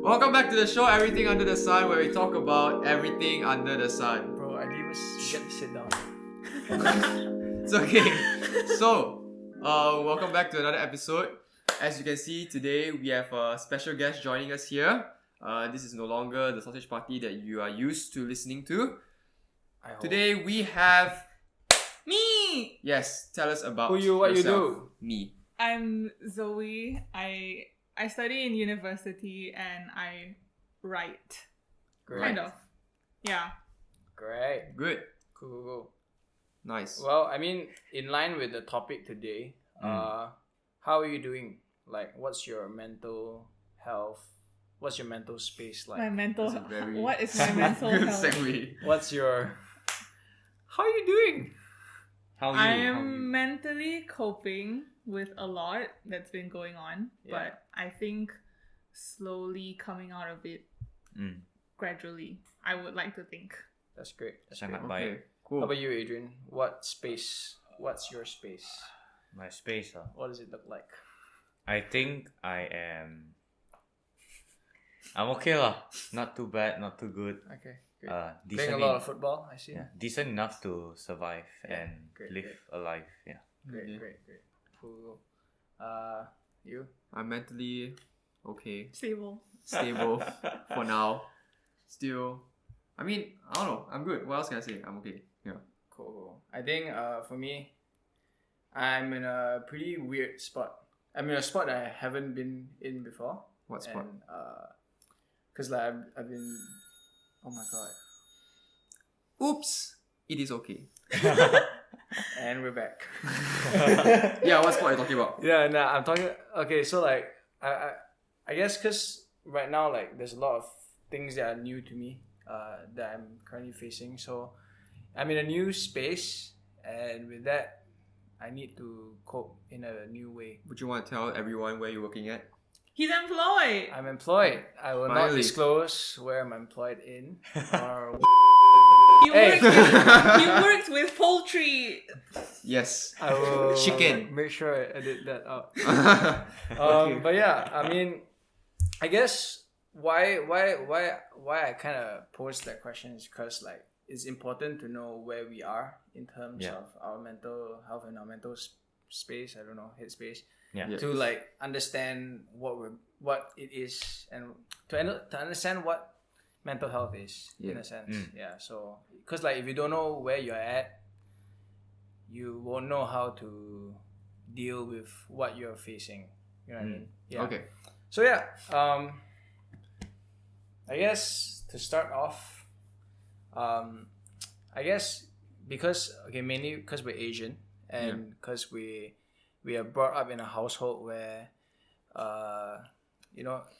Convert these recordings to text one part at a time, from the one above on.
Welcome back to the show, Everything Under the Sun, where we talk about everything under the sun. Bro, I didn't even get to sit down. It's okay. So, welcome back to another episode. As you can see, today we have a special guest joining us here. This is no longer the sausage party that you are used to listening to. Today we have Me! Yes, tell us about What you yourself. do? Me. I'm Zoe. I study in university and I write. Great. Kind of. Yeah. Great. Good. Cool. Nice. Well, I mean, in line with the topic today, how are you doing? Like, what's your mental health? What's your mental space like? My mental That's a very What is my mental good health? segue. What's your... How are you doing? I am mentally coping with a lot that's been going on, but I think slowly coming out of it gradually. I would like to think. That's great. Okay, cool. How about you, Adrian? What's your space? My space, What does it look like? I think I'm okay lah. Not too bad, not too good. Okay, great. Decent Playing a lot of football, I see. yeah, decent enough to survive and great, live a life. Yeah. Great. Cool. You? I'm mentally okay, Stable. stable for now. Still, I mean, I don't know. I'm good. What else can I say? I'm okay. Yeah. Cool. I think for me, I'm in a pretty weird spot. I'm in a spot that I haven't been in before. What spot? And, cause like I've been. Oh my god. Oops. It is okay. And we're back. Yeah, what spot are you talking about? Yeah, nah, I'm talking. Okay, so like I guess cause right now like there's a lot of things that are new to me that I'm currently facing. So I'm in a new space, and with that, I need to cope in a new way. Would you want to tell everyone where you're working at? He's employed. I'm employed. I will not Finally. disclose where I'm employed in. Or He worked with poultry. Yes. I will Chicken. make sure I edit that out. Okay. But yeah, I mean, I guess why I kind of posed that question is because like it's important to know where we are in terms Yeah. of our mental health and our mental space. I don't know, headspace. Yeah. Yeah. To like understand what it is and to understand what mental health is in Yeah. a sense. Yeah. So because like if you don't know where you're at, you won't know how to deal with what you're facing. You know what I mean? Yeah. Okay. So yeah, I guess to start off, I guess mainly because we're Asian and because we are brought up in a household where,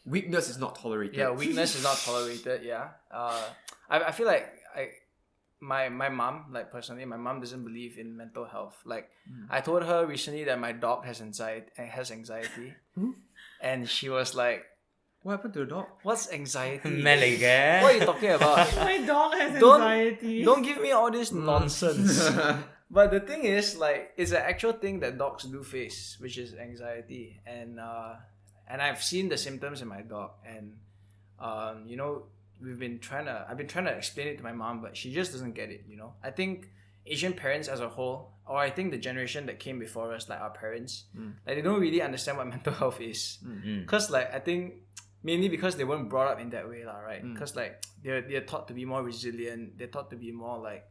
Weakness is not tolerated. yeah, weakness is not tolerated. Yeah, I feel like my mom, like personally, my mom doesn't believe in mental health. Like I told her recently that my dog has anxiety, and she was like, What happened to the dog? "What's anxiety? Meliga. What are you talking about? My dog has Don't- anxiety. Don't give me all this nonsense." But the thing is, like, it's an actual thing that dogs do face, which is anxiety, and I've seen the symptoms in my dog, and I've been trying to explain it to my mom, but she just doesn't get it. I think Asian parents as a whole, or I think the generation that came before us, like our parents, like they don't really understand what mental health is, because like I think mainly because they weren't brought up in that way, right? Because like they're taught to be more resilient. They're taught to be more like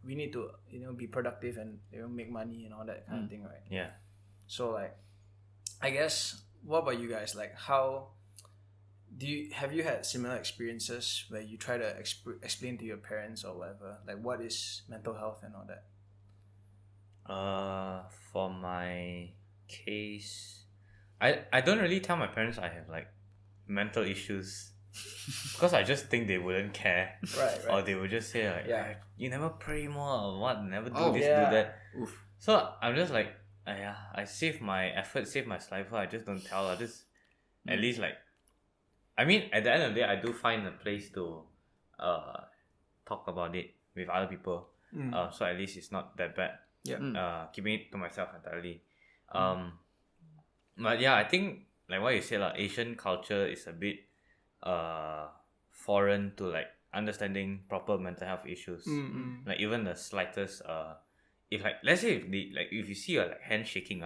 we need to be productive and make money and all that kind of thing, right? Yeah. So like, I guess what about you guys? Like, how have you had similar experiences where you try to explain to your parents or whatever, like what is mental health and all that? For my case, I don't really tell my parents I have like mental issues because I just think they wouldn't care, Right. or they would just say like, Yeah. you never pray more or what, never do Oh, this, yeah. do that. Oof. So I'm just like, I save my effort, save my saliva. I just don't tell. I just at least like, I mean, at the end of the day, I do find a place to talk about it with other people. So at least it's not that bad. Keeping it to myself entirely. But yeah, I think like what you said, like Asian culture is a bit foreign to like understanding proper mental health issues. Mm-mm. Like even the slightest if like let's say if you see your like hand shaking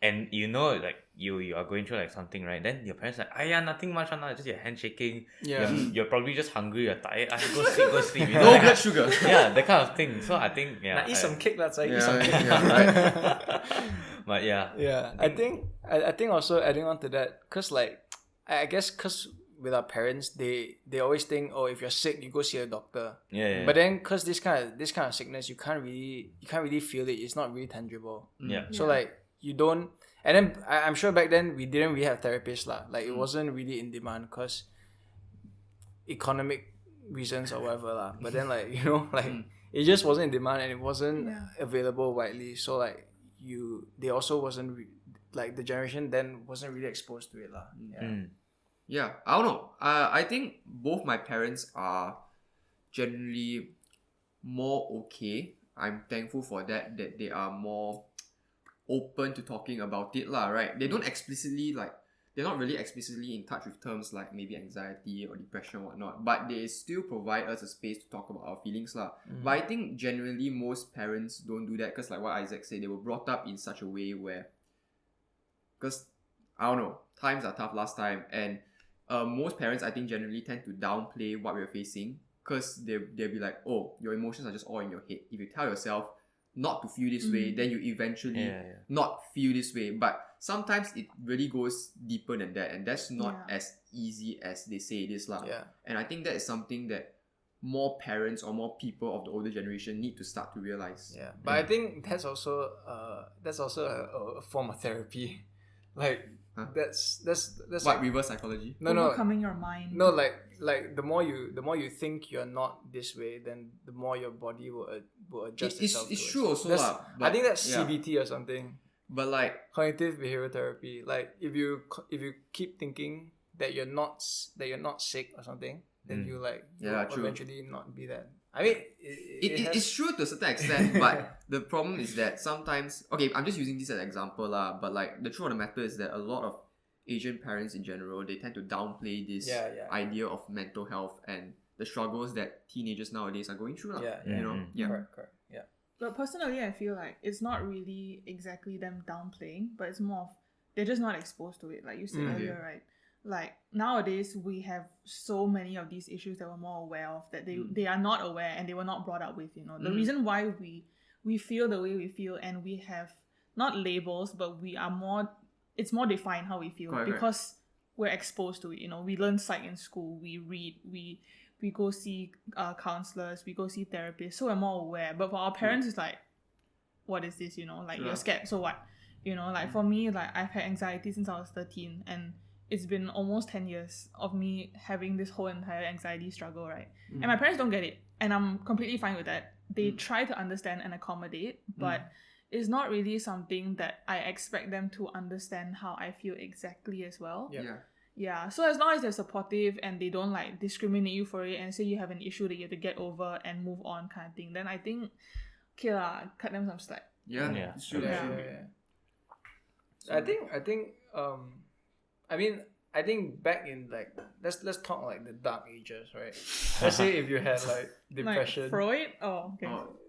and you know like you are going through like something, right? Then your parents like, yeah, nothing much on just your hand shaking. Yeah. You're probably just hungry, you're tired. Go sleep. You know, No like, blood sugar. yeah, that kind of thing. So I think Now eat some cake, that's like Yeah, eat some cake. yeah, but yeah. Yeah, I think also adding on to that, cause like I guess cause with our parents, they always think, oh, if you're sick, you go see a doctor. Yeah. But then cause this kind of sickness, you can't really feel it. It's not really tangible. Yeah. So like you don't. And then I'm sure back then we didn't really have therapists lah. Like it wasn't really in demand cause economic reasons or whatever lah. But then like it just wasn't in demand and it wasn't available widely. So like they also wasn't like the generation then wasn't really exposed to it lah. Yeah, I don't know. I think both my parents are generally more okay. I'm thankful for that they are more open to talking about it lah, right? They don't explicitly they're not really explicitly in touch with terms like maybe anxiety or depression or whatnot, but they still provide us a space to talk about our feelings lah. But I think generally most parents don't do that because like what Isaac said, they were brought up in such a way where, because I don't know, times are tough last time, and most parents I think generally tend to downplay what we're facing because they'll be like, oh, your emotions are just all in your head. If you tell yourself not to feel this way, then you eventually not feel this way. But sometimes it really goes deeper than that, and that's not as easy as they say it is lah. And I think that is something that more parents or more people of the older generation need to start to realize. But I think that's also a form of therapy. Like that's what, like, reverse psychology? No, overcoming your mind. No, like the more you think you're not this way, then the more your body will adjust itself. It's to true also lah. I think that's CBT or something. But like cognitive behavioral therapy. Like if you keep thinking that you're not sick or something, then you will eventually not be that. I mean, it's true to a certain extent, but the problem is that sometimes, okay, I'm just using this as an example lah, but like the truth of the matter is that a lot of Asian parents in general, they tend to downplay this idea of mental health and the struggles that teenagers nowadays are going through lah. Correct. Yeah. But personally, I feel like it's not really exactly them downplaying, but it's more of they're just not exposed to it, like you said earlier, right? Like nowadays we have so many of these issues that we're more aware of that they are not aware and they were not brought up with, the reason why we feel the way we feel and we have not labels, but it's more defined how we feel because we're exposed to it. We learn psych in school, we read, we go see counselors, we go see therapists, so we're more aware. But for our parents it's like, what is this, like you're scared, so what, like for me, like I've had anxiety since I was 13 and it's been almost 10 years of me having this whole entire anxiety struggle, right? And my parents don't get it. And I'm completely fine with that. They try to understand and accommodate, but it's not really something that I expect them to understand how I feel exactly as well. Yeah. So as long as they're supportive and they don't like discriminate you for it and say you have an issue that you have to get over and move on kind of thing, then I think, okay lah, cut them some slack. It's true. I think back in like let's talk like the dark ages, right? Let's say if you had like depression, like Freud. Oh, okay.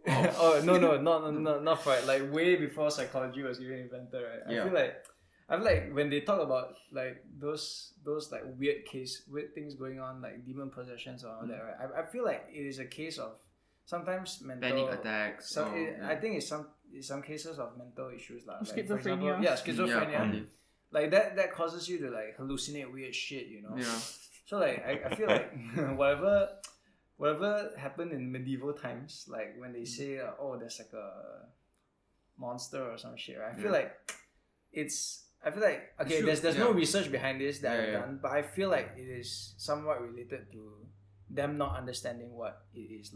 Oh no, not Freud. Like way before psychology was even invented, right? I feel like when they talk about like those like weird things going on, like demon possessions or all that, right? I feel like it is a case of sometimes mental panic attacks. I think it's some cases of mental issues like schizophrenia. For example, schizophrenia. Like that causes you to like hallucinate weird shit, So like I feel like whatever happened in medieval times, like when they say there's like a monster or some shit, right? I feel like okay, there's no research behind this that I've done, but I feel like it is somewhat related to them not understanding what it is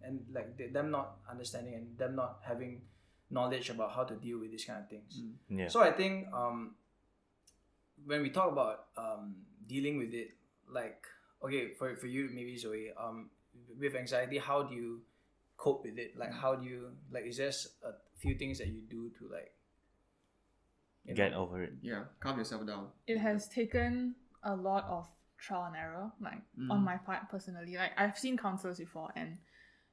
and them not understanding and them not having knowledge about how to deal with these kind of things. So I think when we talk about dealing with it, like okay, for you maybe Zoe, with anxiety, how do you cope with it? Like how do you is there a few things that you do to like get over it? Calm yourself down. It has taken a lot of trial and error, like on my part personally. Like I've seen counselors before, and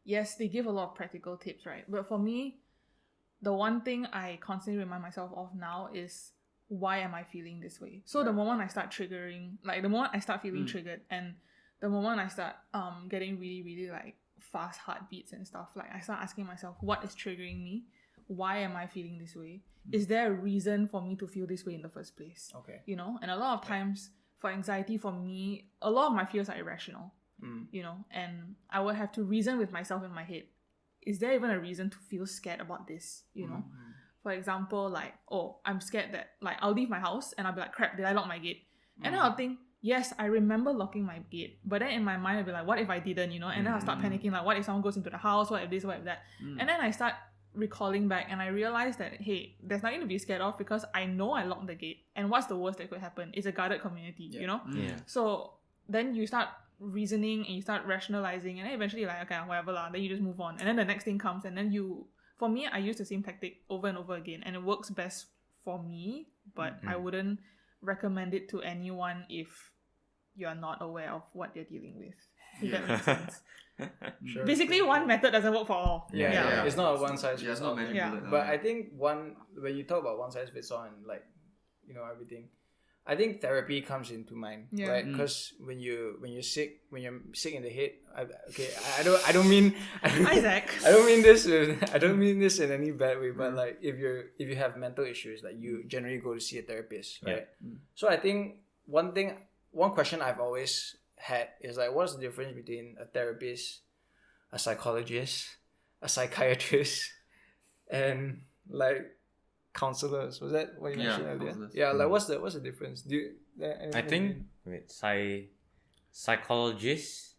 yes, they give a lot of practical tips, right? But for me, the one thing I constantly remind myself of now is, why am I feeling this way? So the moment I start triggering, like the moment I start feeling triggered, and the moment I start getting really, really like fast heartbeats and stuff, like I start asking myself, what is triggering me? Why am I feeling this way? Is there a reason for me to feel this way in the first place? Okay. You know, and a lot of times for anxiety, for me, a lot of my fears are irrational. You know, and I would have to reason with myself in my head. Is there even a reason to feel scared about this? You know, for example, like, oh, I'm scared that like I'll leave my house and I'll be like, crap, did I lock my gate? And then I'll think, yes, I remember locking my gate, but then in my mind I'll be like, what if I didn't? You know, and then I'll start panicking, like, what if someone goes into the house? What if this? What if that? And then I start recalling back, and I realize that, hey, there's nothing to be scared of because I know I locked the gate, and what's the worst that could happen? It's a guarded community, you know. So then you start reasoning and you start rationalizing, and then eventually you're like, okay, whatever lah, then you just move on, and then the next thing comes, and then for me, I use the same tactic over and over again, and it works best for me, but I wouldn't recommend it to anyone if you're not aware of what they're dealing with, if that makes sense. Sure. Basically, one method doesn't work for all. Yeah. It's not a one size Yeah, fits it's not all. magic Yeah. bullet. But I think when you talk about one size fits all and like, you know, everything, I think therapy comes into mind, Yeah. right? Because when you're sick in the head, I don't mean Isaac. I don't mean this in any bad way, but like if you have mental issues, like you generally go to see a therapist, right? So I think one question I've always had is like, what's the difference between a therapist, a psychologist, a psychiatrist, and like counselors? Was that what you mentioned earlier? Counselors. Yeah, like what's the difference? Do you, I think psychologists.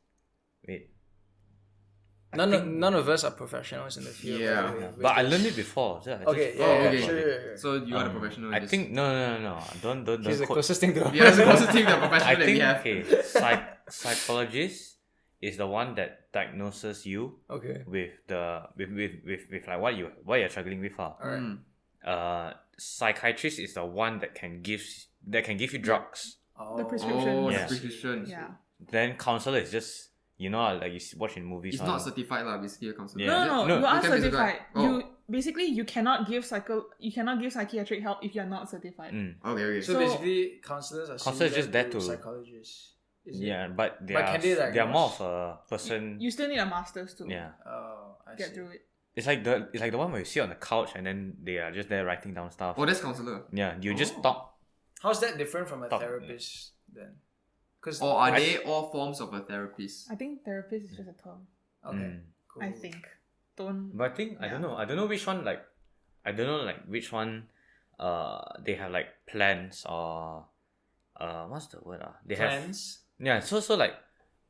Wait. None of us are professionals in the field. Yeah. by the way. But I learned it before. So I just Okay, forgot okay. about it. Sure. So you are the professional. I think no. Don't He's the quote. closest thing to Yeah, it's the closest thing to professional I that we think have. okay. Psychologist is the one that diagnoses you Okay. with like what you're struggling with. Alright. Psychiatrist is the one that can give you drugs. Oh. The prescription. Oh, Yes. the prescription. Yeah. Then counselor is just, you know, like you watch in movies. It's not certified lah, basically a counselor. Yeah. No, No, you are you can be certified. certified. You cannot give psychiatric help if you're not certified. Okay. So So- basically, counselors are Counselors similar just there to- psychologists. Is it? Yeah, but they But are can they they are more diagnose? of a person. You still need a master's to Yeah, Oh, I get see. through it. it's like the one where you sit on the couch and then they are just there writing down stuff. Oh, that's counselor. Yeah, you just Oh. talk. How's that different from a Talk. therapist then? Because Or are they all forms of a therapist? I think therapist is just a term. okay, cool. I think. Don't. But I think I don't know which one which one they have like plans or what's the word they have Plans. yeah so like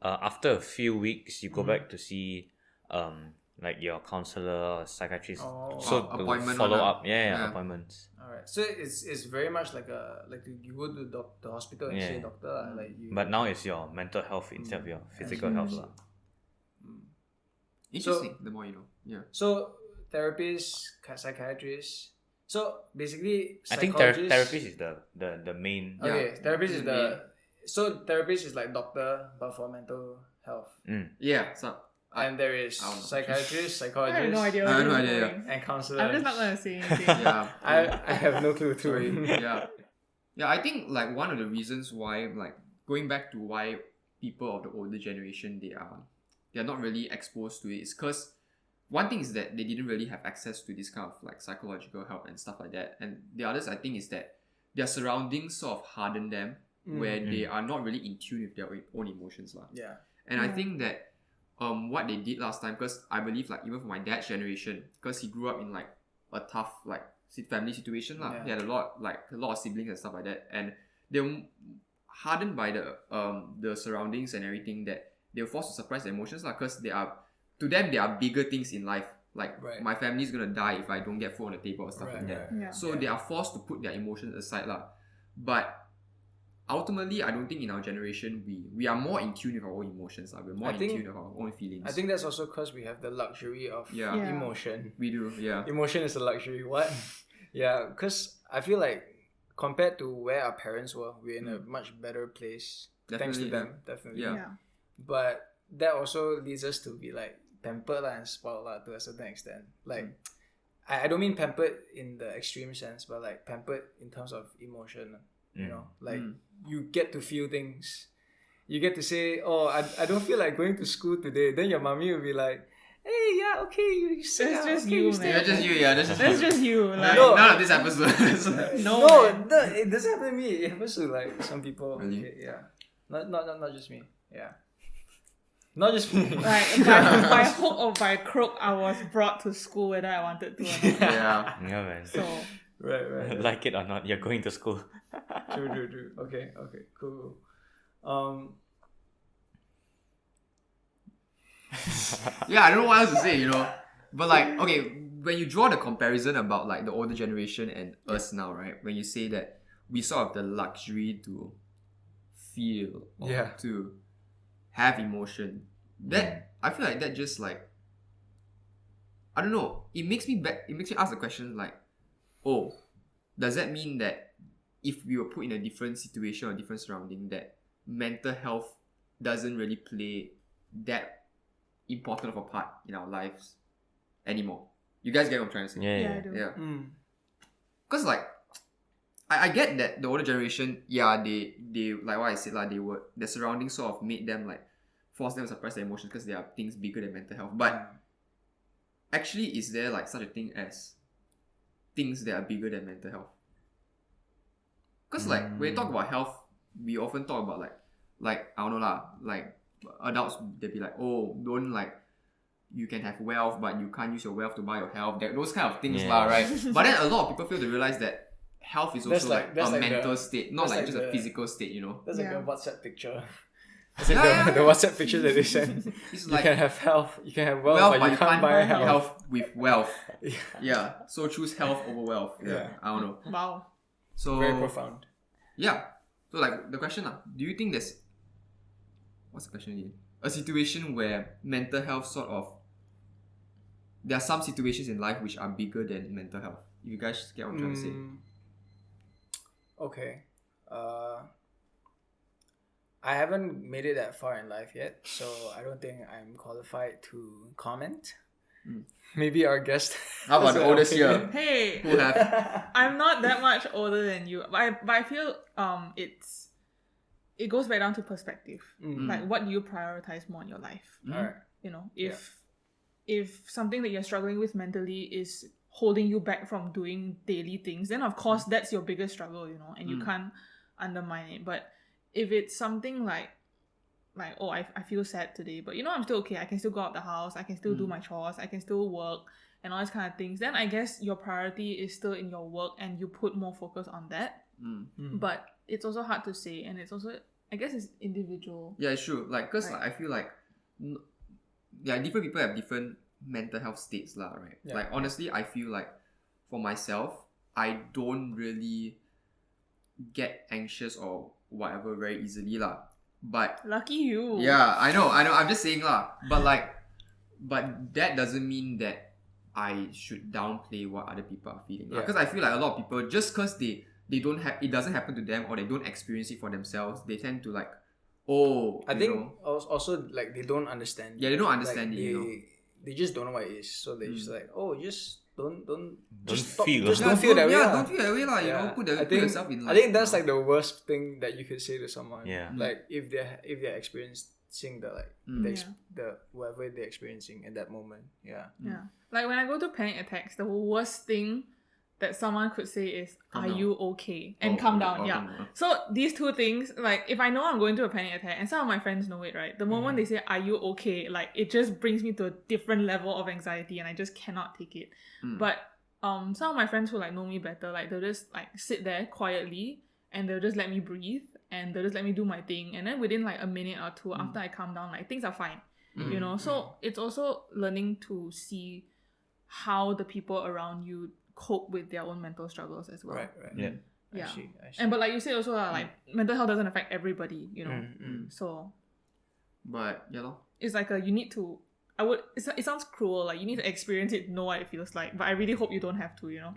after a few weeks you go back to see like your counselor or psychiatrist Oh. so to Appointment follow lah. up yeah Yeah. appointments. All right. So it's very much like you go to the hospital and see a Yeah. doctor lah, like you. But now it's your mental health instead of your physical health lah. Interesting. The more you know. Yeah. So therapists, psychiatrists. So basically, I think psychologists. therapist is the main. Okay, Yeah. therapist is the. So therapist is like doctor, but for mental health. Yeah. So And there is I don't know. psychiatrists, I psychologists, have no idea. I have where no this is idea. going. and counselors. I'm just not gonna say anything. yeah. I have no clue too. Sorry. Yeah, I think like one of the reasons why, like going back to why people of the older generation they're not really exposed to it is because one thing is that they didn't really have access to this kind of like psychological help and stuff like that, and the others I think is that their surroundings sort of harden them where they are not really in tune with their own emotions lah. Yeah. And I think that what they did last time, because I believe like even for my dad's generation, because he grew up in like a tough like family situation lah. Yeah. He had a lot of siblings and stuff like that, and they were hardened by the surroundings and everything that they were forced to suppress their emotions lah. Because to them there are bigger things in life. Like Right. my family's gonna die if I don't get food on the table or stuff like that. Yeah. So they are forced to put their emotions aside lah. But ultimately, I don't think in our generation we are more in tune with our own emotions. We're more in tune with our own feelings. I think that's also because we have the luxury of Yeah. emotion. we do, yeah. Emotion is a luxury. What? Yeah, because I feel like compared to where our parents were, we're in a much better place. Thanks to Definitely, them, definitely. Yeah. But that also leads us to be like pampered and spoiled to a certain extent. Like, I don't mean pampered in the extreme sense, but like pampered in terms of emotion. You know, like you get to feel things. You get to say, "Oh, I don't feel like going to school today." Then your mommy will be like, "Hey, yeah, okay, you stay. That's just okay, you, stay." man. That's just you, yeah. That's That's you. just you. Like, No. None of this episode. no, No, man. no, it doesn't happen to me. It happens to like some people. Really? Okay, yeah, not just me. Yeah, not just me. Like by hook or by crook, I was brought to school whether I wanted to or not. Yeah. Yeah, man. So right. Like it or not, you're going to school. True. Okay, cool. Yeah, I don't know what else to say, you know. But like, okay, when you draw the comparison about like the older generation and us now, right? When you say that we sort of the luxury to feel or to have emotion, that I feel like that just like, I don't know. It makes me ask the question like, oh, does that mean that if we were put in a different situation or different surrounding, that mental health doesn't really play that important of a part in our lives anymore? You guys get what I'm trying to say? yeah, I do. Yeah. Because like, I get that the older generation, yeah, they like what I said, like their surroundings sort of made them like force them to suppress their emotions because there are things bigger than mental health. But actually, is there like such a thing as things that are bigger than mental health? Because like when you talk about health, we often talk about like I don't know lah, like adults they'll be like, oh, don't like, you can have wealth but you can't use your wealth to buy your health. Those kind of things lah, right? But then a lot of people fail to realize that health is also like a mental state, not like just a physical state, you know. That's like a WhatsApp picture. That's Yeah, like the WhatsApp picture that they send. It's You like can have health, you can have wealth, but you can't buy health. with wealth. Yeah. Yeah, so choose health over wealth. Yeah. I don't know. Wow. So Very profound. yeah. So like the question do you think there's, what's the question again? A situation where mental health sort of, there are some situations in life which are bigger than mental health. If you guys get what I'm trying to say. Okay. I haven't made it that far in life yet, so I don't think I'm qualified to comment. Maybe our guest. How about has the an oldest opinion. here? Hey, Who have I'm not that much older than you, but I feel it goes back down to perspective. Like, what do you prioritize more in your life? Alright. You know, if something that you're struggling with mentally is holding you back from doing daily things, then of course that's your biggest struggle, you know, and you can't undermine it. But if it's something like oh, I feel sad today, but you know, I'm still okay, I can still go out the house, I can still do my chores, I can still work and all these kind of things, then I guess your priority is still in your work and you put more focus on that. But it's also hard to say, and it's also, I guess it's individual. Yeah, it's true. Like, because I feel like, different people have different mental health states lah, right? Yeah. Like, honestly, I feel like for myself, I don't really get anxious or whatever very easily lah. But Lucky you. yeah, I know. I'm just saying lah. But that doesn't mean that I should downplay what other people are feeling. Yeah. Because I feel like a lot of people, just because they don't have, it doesn't happen to them or they don't experience it for themselves, they tend to like, oh, I think also like they don't understand. Yeah, they don't understand like, it. You know? They just don't know what it is, so they just like, oh, just don't Just feel. Just don't feel that way. Yeah, lah. don't feel that way lah. You know, put yourself in. I think that's like the worst thing that you could say to someone. Yeah. Like if they're experiencing the the whatever they're experiencing in that moment. Yeah. Yeah. Like when I go to panic attacks, the worst thing that someone could say is, "Are you okay?" and calm down. Yeah. So these two things, like if I know I'm going through a panic attack, and some of my friends know it, right? The moment they say, "Are you okay?" like it just brings me to a different level of anxiety, and I just cannot take it. But some of my friends who like know me better, like they'll just like sit there quietly, and they'll just let me breathe, and they'll just let me do my thing, and then within like a minute or two after I calm down, like things are fine. You know. So it's also learning to see how the people around you cope with their own mental struggles as well. Right. Yeah. I Yeah. see. And but like you said also, like mental health doesn't affect everybody, you know. So But yeah, lor. it's like you need to It sounds cruel. Like you need to experience it, know what it feels like. But I really hope you don't have to. Yeah.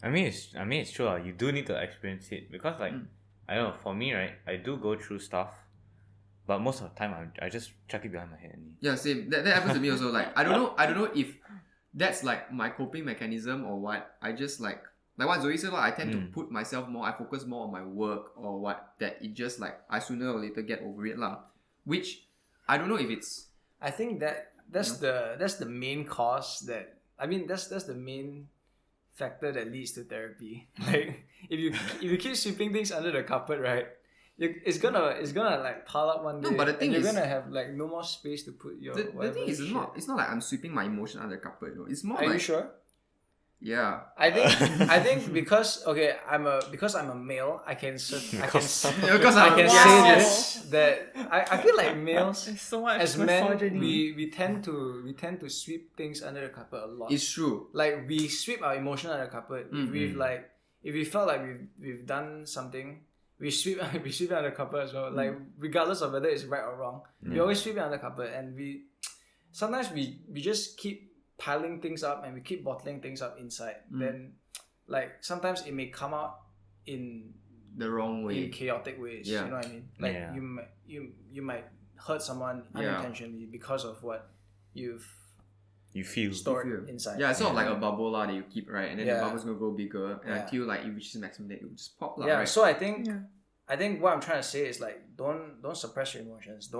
I mean, it's true. You do need to experience it because, like, I don't know. For me, right, I do go through stuff, but most of the time, I just chuck it behind my head. Yeah, same. That happens to me also. Like, I don't know if that's like my coping mechanism or what. I just like what Zoe said. I tend to put myself more. I focus more on my work or what. That it just like I sooner or later get over it lah. Which I don't know if it's. I think that's the main cause that that's the main factor that leads to therapy. Like if you keep sweeping things under the carpet, right? It's gonna like pile up one day. No, but the thing you're is, gonna have like no more space to put your. The thing is, it's not like I'm sweeping my emotion under the carpet. It's more. Are like, you sure? Yeah. I think because I'm a male, I can say this that I feel like males so much as men misogyny. we tend to sweep things under the carpet a lot. It's true. Like we sweep our emotion under the carpet. If we felt like we've done something, we sweep it under the carpet as well. Like regardless of whether it's right or wrong, we always sweep it under the carpet, and sometimes we just keep piling things up and we keep bottling things up inside. Then like sometimes it may come out in the wrong way, in chaotic ways. You know what I mean? Like you might hurt someone unintentionally because of what you feel stored inside. Yeah, it's sort of like a bubble that you keep, right? And then the bubble's gonna grow bigger and until like it reaches the maximum that it will just pop. Yeah, right? so I think what I'm trying to say is like don't suppress your emotions.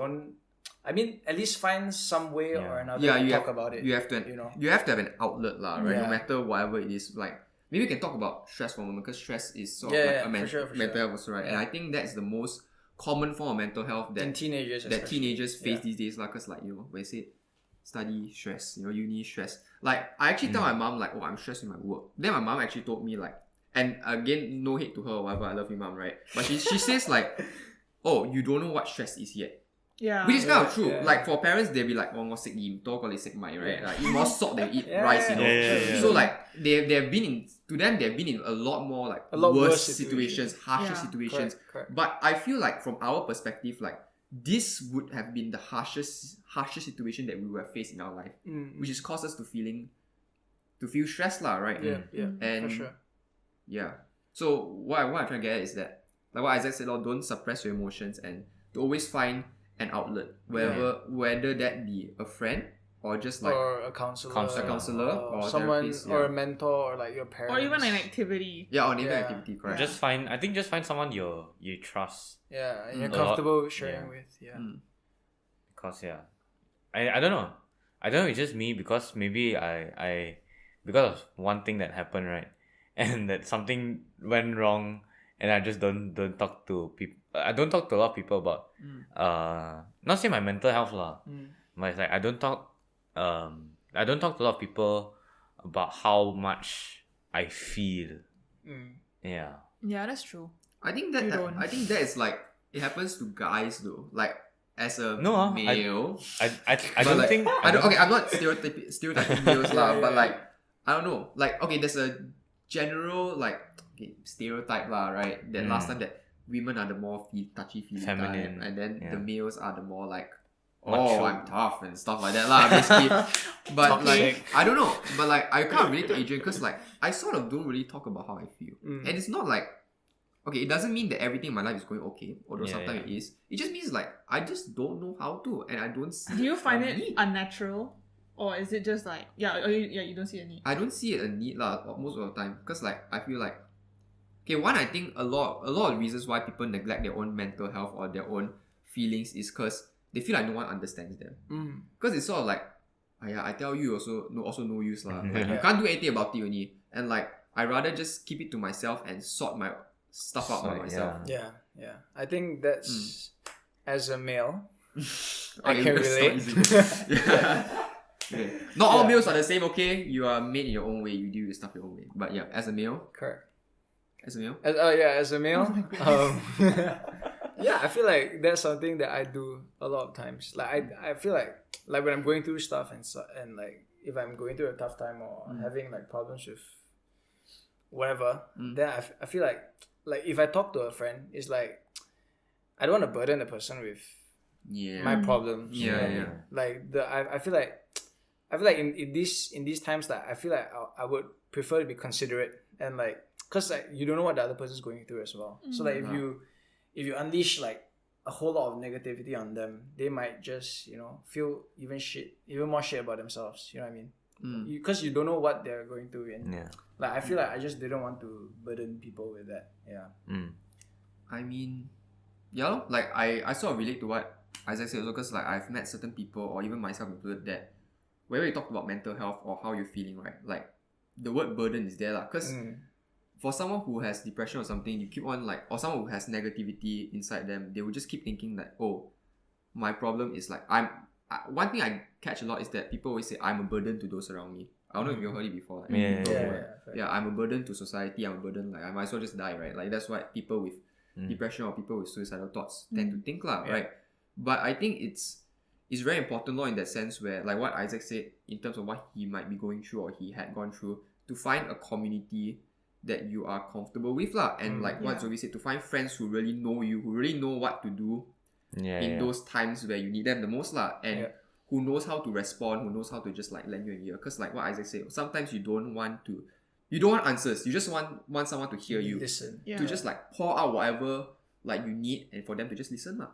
At least find some way or another to talk about it. You have to you have to have an outlet lah, right? No matter whatever it is. Like maybe we can talk about stress for a moment because stress is sort of like a mental health also, right? And I think that's the most common form of mental health that teenagers face these days, like, because like when you say study stress, uni stress. Like I actually tell my mom like, oh, I'm stressed with my work. Then my mom actually told me like, and again, no hate to her or whatever, I love you mom, right? But she says like, oh, you don't know what stress is yet. Yeah. Which is kind of true. Like for parents, they'll be like, oh, more sick you, talk or sick mind, right? Like eat more salt than eat rice, So like they've been in a lot more like worse situations, harsher situations. Correct. But I feel like from our perspective, like this would have been the harshest situation that we would have faced in our life, which is caused us to feel stressed lah, right? And for sure. Yeah. So what I'm trying to get at is that, like what Isaac said, don't suppress your emotions and to always find an outlet, whether that be a friend or just like a counselor or someone therapist, or a mentor or like your parents or even an activity. Yeah, or even activity, correct. Just find someone you trust. Yeah, and you're comfortable sharing with. Because I don't know. It's just me because maybe I because of one thing that happened, right? And that something went wrong and I just don't talk to people. I don't talk to a lot of people about not say my mental health lah. But it's like I don't talk to a lot of people about how much I feel. Yeah. Yeah, that's true. I think that is like it happens to guys though. Like as a male. I don't like, think I'm not stereotyping males lah, but like I don't know. Like okay, there's a general like stereotype lah, right? That last time that women are the more touchy-feely feminine type, and then the males are the more like, macho. I'm tough and stuff like that lah, basically. But like I don't know, but like I can't relate to Adrian because like I sort of don't really talk about how I feel, and it's not like okay, it doesn't mean that everything in my life is going okay, although sometimes it is. It just means like I just don't know how to, and I don't see. Do you find it unnatural? Or is it just like you don't see a need? I don't see it a need lah most of the time because like I feel like I think a lot of reasons why people neglect their own mental health or their own feelings is because they feel like no one understands them. Because it's sort of like I tell you also no use lah. Like, you can't do anything about it only, and like I rather just keep it to myself and sort my stuff out by myself. Yeah. I think that's as a male, I Okay, can that's so relate. easy. Okay. Not all males are the same, okay? You are made in your own way. You do your stuff your own way. But yeah, as a male. Correct. As a male? As a male. I feel like that's something that I do a lot of times. Like I feel like when I'm going through stuff and like if I'm going through a tough time or having like problems with whatever, then I feel like if I talk to a friend, it's like I don't want to burden the person with my problems. Yeah. Like I feel like in these times that I feel like I would prefer to be considerate and like, cause like you don't know what the other person's going through as well. So like if you unleash like a whole lot of negativity on them, they might just feel even more shit about themselves. You know what I mean? Because you don't know what they're going through, and like I feel like I just didn't want to burden people with that. I mean, like I sort of relate to what Isaac said also, because like I've met certain people, or even myself included, that whenever you talk about mental health or how you're feeling, right, like the word burden is there, because for someone who has depression or something, you keep on like, or someone who has negativity inside them, they will just keep thinking that, oh, my problem is like one thing I catch a lot is that people always say I'm a burden to those around me. I don't know if you've heard it before. Like, I'm a burden to society. I'm a burden. Like I might as well just die, right? Like that's what people with depression or people with suicidal thoughts tend to think, right? But I think it's very important, in that sense, where like what Isaac said in terms of what he might be going through or he had gone through, to find a community that you are comfortable with, and like what Zoe said, to find friends who really know you, who really know what to do in those times where you need them the most, and who knows how to respond, who knows how to just like lend you an ear. Because like what Isaac said, sometimes you don't want answers, you just want someone to hear you, listen, to just like pour out whatever like you need, and for them to just listen,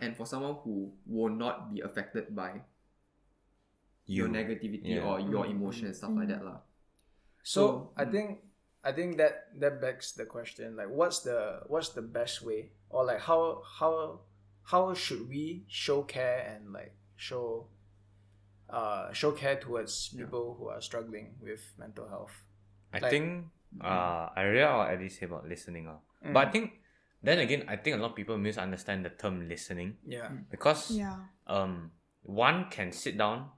and for someone who will not be affected by your negativity or your emotion and stuff like that, So I think that begs the question, like what's the best way, or like how should we show care and like show care towards people who are struggling with mental health? I think I really at least say about listening, but I think then again I think a lot of people misunderstand the term listening, because one can sit down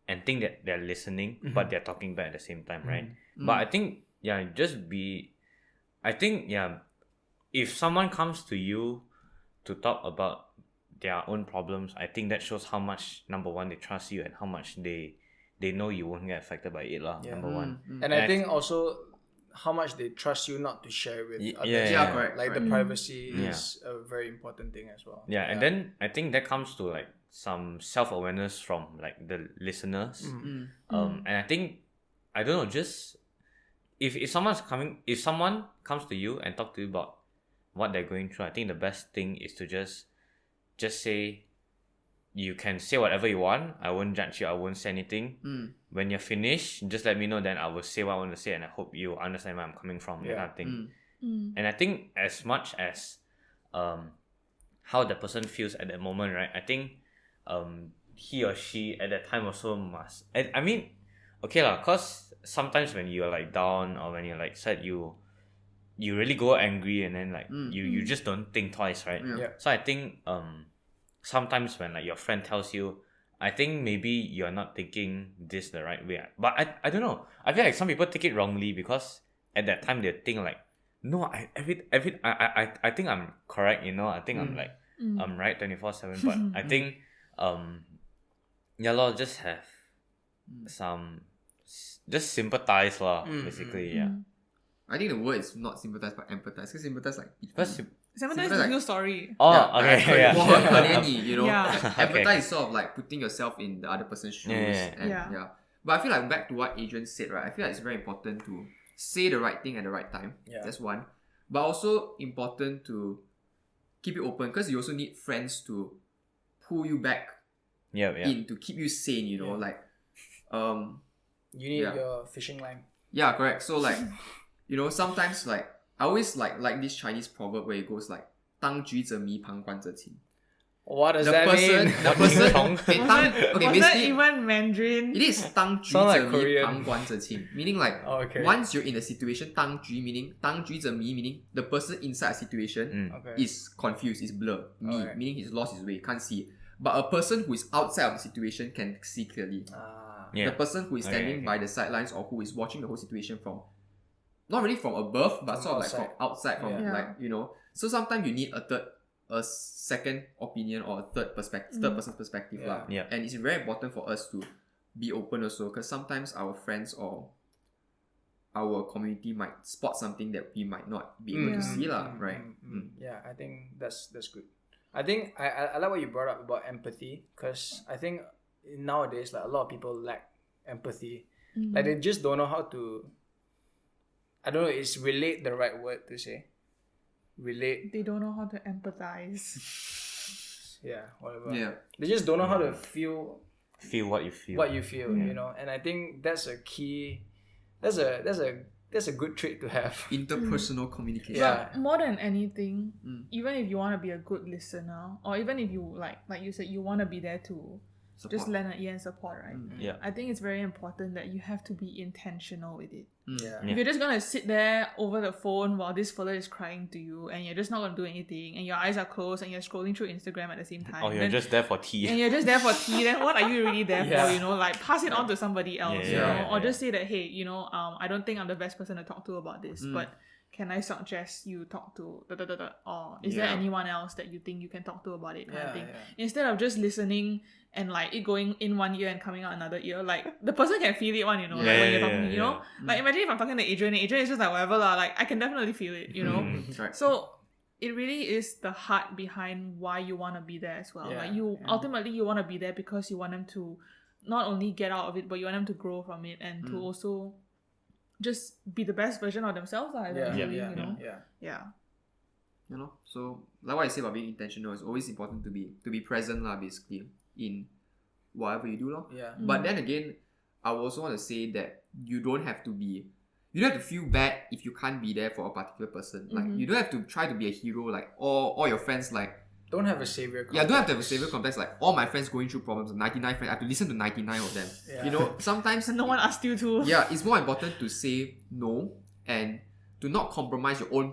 and think that they're listening, but they're talking back at the same time, right? But I think if someone comes to you to talk about their own problems, I think that shows how much, number one, they trust you, and how much they know you won't get affected by it, number one. And I think also how much they trust you not to share with others. Correct. Like the privacy is a very important thing as well. And then I think that comes to like some self-awareness from like the listeners. And I think, I don't know, just if someone comes to you and talk to you about what they're going through, I think the best thing is to just say, you can say whatever you want, I won't judge you, I won't say anything. When you're finished, just let me know, then I will say what I want to say, and I hope you understand where I'm coming from, that kind of thing. And I think as much as how the person feels at that moment, right, I think he or she at that time also must, I mean, okay cause sometimes when you're like down or when you're like sad, you really go angry, and then like you just don't think twice, right? So I think sometimes when like your friend tells you, I think maybe you're not thinking this the right way, but I don't know, I feel like some people take it wrongly, because at that time they think like, no, I think I'm correct, I think I'm like I'm right 24/7, but I think just have some, just sympathize basically. I think the word is not sympathize but empathize, because sympathize like Sympathize is your story. Okay. Yeah. Empathize is sort of like putting yourself in the other person's shoes. But I feel like back to what Adrian said, right? I feel like it's very important to say the right thing at the right time. That's one. But also important to keep it open, because you also need friends to pull you back in, to keep you sane, like you need your fishing line. Yeah, correct. So like sometimes like I always like this Chinese proverb where it goes like 当局者迷旁观者清. What does that mean? The person Was that even Mandarin? It is 当局者迷旁观者清, meaning like once you're in a situation, 当局 meaning 当局者迷 meaning the person inside a situation is confused, is blurred, meaning he's lost his way, can't see. But a person who is outside of the situation can see clearly. The person who is standing by the sidelines, or who is watching the whole situation from, not really from above, but sort of like from outside, from like, so sometimes you need a second opinion or a third person's perspective. And it's very important for us to be open also, because sometimes our friends or our community might spot something that we might not be able to see, right? Yeah, I think that's good. I think I like what you brought up about empathy, because I think nowadays like a lot of people lack empathy. Like they just don't know how to. I don't know. Is relate the right word to say? Relate. They don't know how to empathize. Yeah, whatever. Yeah. They just don't know how to feel what you feel. what you feel, you know. And I think that's a key. That's a good trait to have. Interpersonal communication. Yeah. But more than anything, even if you want to be a good listener, or even if you like you said, you want to be there to Support. just lend an ear and support, right? Yeah. I think it's very important that you have to be intentional with it. Yeah. If you're just gonna sit there over the phone while this fella is crying to you, and you're just not gonna do anything, and your eyes are closed, and you're scrolling through Instagram at the same time, Or you're then- just there for tea. and you're just there for tea, then what are you really there Yeah. for? You know, like pass it on to somebody else, you know, Yeah. or just say that, hey, you know, I don't think I'm the best person to talk to about this, but can I suggest you talk to or is there Yeah. anyone else that you think you can talk to about it, kind of Yeah, thing. yeah. Instead of just listening and like it going in one ear and coming out another ear, like the person can feel it one, you know, like when you're talking, you know, like imagine if I'm talking to Adrian is just like whatever lah, like I can definitely feel it, you know. Right. So it really is the heart behind why you want to be there as well. Yeah, Like you yeah. ultimately you want to be there because you want them to not only get out of it, but you want them to grow from it and to also just be the best version of themselves. Yeah. Eventually, Yeah. you know. Yeah. Yeah. You know, so like what I say about being intentional, it's always important to be present lah, basically, in whatever you do, lor. Yeah. But then again, I also want to say that you don't have to feel bad if you can't be there for a particular person. Like you don't have to try to be a hero, like all your friends, like Don't have a savior complex. yeah, don't have to have a savior complex. Like all my friends going through problems, 99 friends, I have to listen to 99 of them. Yeah. You know, sometimes No one asked you to. yeah, it's more important to say no and to not compromise your own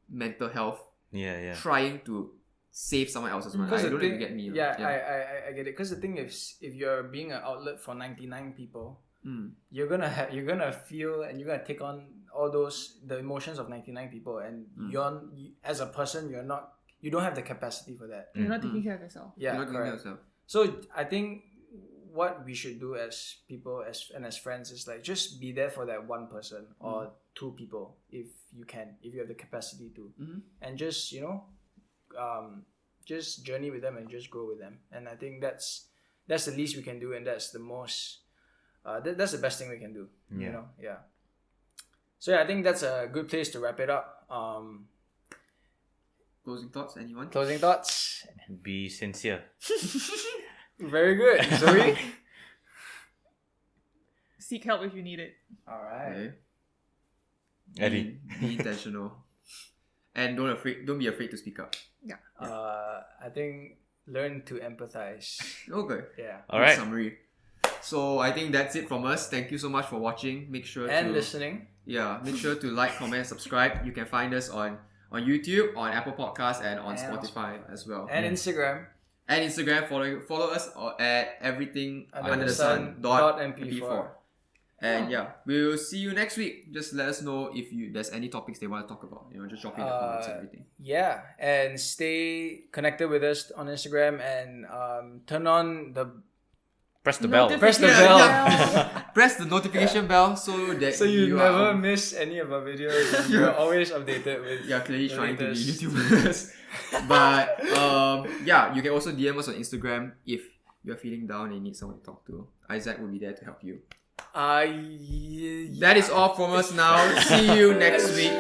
mental health Yeah. trying to save someone else's money. I don't know if you get me. Yeah, I get it. Because the thing is, if you're being an outlet for 99 people, you're gonna feel and you're gonna take on all the emotions of 99 people, and as a person, you don't have the capacity for that. You're not taking care of yourself. Yeah, You're not doing correct. that yourself. So I think what we should do as people as friends is like just be there for that one person or two people if you have the capacity to, and just just journey with them and just grow with them. And I think that's the least we can do, and that's the most that's the best thing we can do. You know, yeah. So yeah, I think that's a good place to wrap it up. Closing thoughts, anyone? Closing thoughts. Be sincere. Very good, Zoe. Seek help if you need it. All right. Okay. Eddie. Be intentional. And don't be afraid to speak up. Yeah. I think learn to empathize. Okay. Yeah. All Good right. summary. So I think that's it from us. Thank you so much for watching. Make sure And to listening. Yeah, make sure to like, comment, and subscribe. You can find us on YouTube, on Apple Podcasts, and on And Spotify as well. And Instagram. And Instagram, follow us at everything Under the sun sun dot MP4. MP4. And yeah, we'll see you next week. Just let us know if there's any topics they want to talk about. You know, just drop in the comments and everything. Yeah, and stay connected with us on Instagram, and turn on the Press the bell. Press the Yeah, bell. yeah. Press the notification bell so that so you are never miss any of our videos. And you're always updated with. Yeah, clearly the trying to be latest. YouTubers. But yeah, you can also DM us on Instagram if you're feeling down and you need someone to talk to. Isaac will be there to help you. Yeah. That is all from us now. See you next week.